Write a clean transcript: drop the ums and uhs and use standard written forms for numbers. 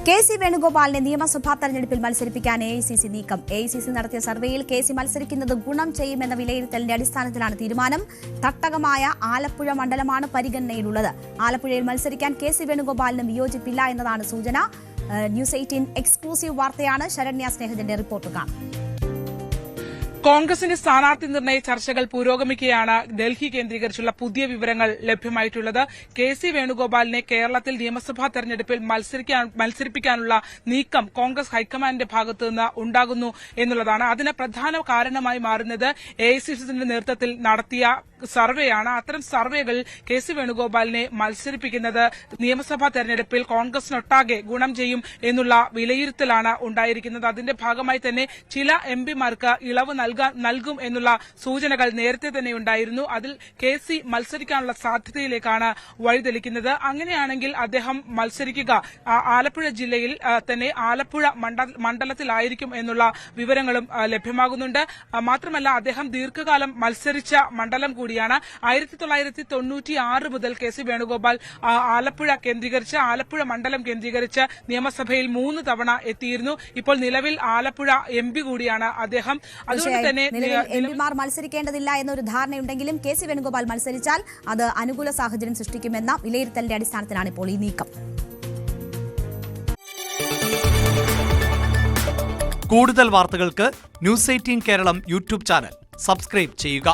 K C. വേണുഗോപാലിനെ നിയമസഭാ തെരഞ്ഞെടുപ്പിൽ മത്സരിപ്പിക്കാൻ AICC നീക്കം. എ.ഐ.സി.സി നടത്തിയ സർവേയിൽ കെ.സി. മത്സരിക്കുന്നത് ഗുണം ചെയ്യുമെന്ന വിലയിരുത്തലിന്റെ അടിസ്ഥാനത്തിലാണ് തീരുമാനം. തട്ടകമായ ആലപ്പുഴ മണ്ഡലമാണ് പരിഗണനയിലുള്ളത്. ആലപ്പുഴയിൽ മത്സരിക്കാൻ കെ.സി. വേണുഗോപാലിന് വിയോജിപ്പില്ല എന്നതാണ് സൂചന. ന്യൂസ് 18 എക്സ്ക്ലൂസീവ് വാർത്തയാണ്. ശരണ്യ സ്നേഹജന്റെ റിപ്പോർട്ട് കാണാം. കോൺഗ്രസിന്റെ സ്ഥാനാർത്ഥി നിർണയ ചർച്ചകൾ പുരോഗമിക്കുകയാണ്. ഡൽഹി കേന്ദ്രീകരിച്ചുള്ള പുതിയ വിവരങ്ങൾ ലഭ്യമായിട്ടുള്ളത്. കെ.സി. വേണുഗോപാലിനെ കേരളത്തിൽ നിയമസഭാ തെരഞ്ഞെടുപ്പിൽ മത്സരിപ്പിക്കാനുള്ള നീക്കം കോൺഗ്രസ് ഹൈക്കമാൻഡിന്റെ ഭാഗത്തുനിന്ന് ഉണ്ടാകുന്നു എന്നുള്ളതാണ്. അതിന് പ്രധാന കാരണമായി മാറുന്നത് എ.ഐ.സി.സിയുടെ നേതൃത്വത്തിൽ നടത്തിയ സർവേയാണ്. അത്തരം സർവേകളിൽ കെ.സി. വേണുഗോപാലിനെ മത്സരിപ്പിക്കുന്നത് നിയമസഭാ തെരഞ്ഞെടുപ്പിൽ കോൺഗ്രസിനൊട്ടാകെ ഗുണം ചെയ്യും എന്നുള്ള വിലയിരുത്തലാണ് ഉണ്ടായിരിക്കുന്നത്. അതിന്റെ ഭാഗമായി തന്നെ ചില എംപിമാർക്ക് ഇളവ് നൽകും എന്നുള്ള സൂചനകൾ നേരത്തെ തന്നെ ഉണ്ടായിരുന്നു. അതിൽ കെ.സി. മത്സരിക്കാനുള്ള സാധ്യതയിലേക്കാണ് വഴിതെളിക്കുന്നത്. അങ്ങനെയാണെങ്കിൽ അദ്ദേഹം മത്സരിക്കുക ആലപ്പുഴ ജില്ലയിൽ തന്നെ ആലപ്പുഴ മണ്ഡലത്തിലായിരിക്കും എന്നുള്ള വിവരങ്ങളും ലഭ്യമാകുന്നുണ്ട്. മാത്രമല്ല അദ്ദേഹം ദീർഘകാലം മത്സരിച്ച മണ്ഡലം കൂടിയാണ്. 1996 മുതൽ കെ.സി. വേണുഗോപാൽ ആലപ്പുഴ മണ്ഡലം കേന്ദ്രീകരിച്ച് നിയമസഭയിൽ 3 തവണ എത്തിയിരുന്നു. ഇപ്പോൾ നിലവിൽ ആലപ്പുഴ എംപി കൂടിയാണ് അദ്ദേഹം. അതുകൊണ്ട് തന്നെ എംപിമാർ മത്സരിക്കേണ്ടതില്ല എന്നൊരു ധാരണയുണ്ടെങ്കിലും കെ.സി. വേണുഗോപാൽ മത്സരിച്ചാൽ അത് അനുകൂല സാഹചര്യം സൃഷ്ടിക്കുമെന്ന വിലയിരുത്തലിന്റെ അടിസ്ഥാനത്തിലാണ് ഇപ്പോൾ ഈ നീക്കം. കൂടുതൽ വാർത്തകൾക്ക് news 18 Keralam YouTube channel subscribe ചെയ്യുക.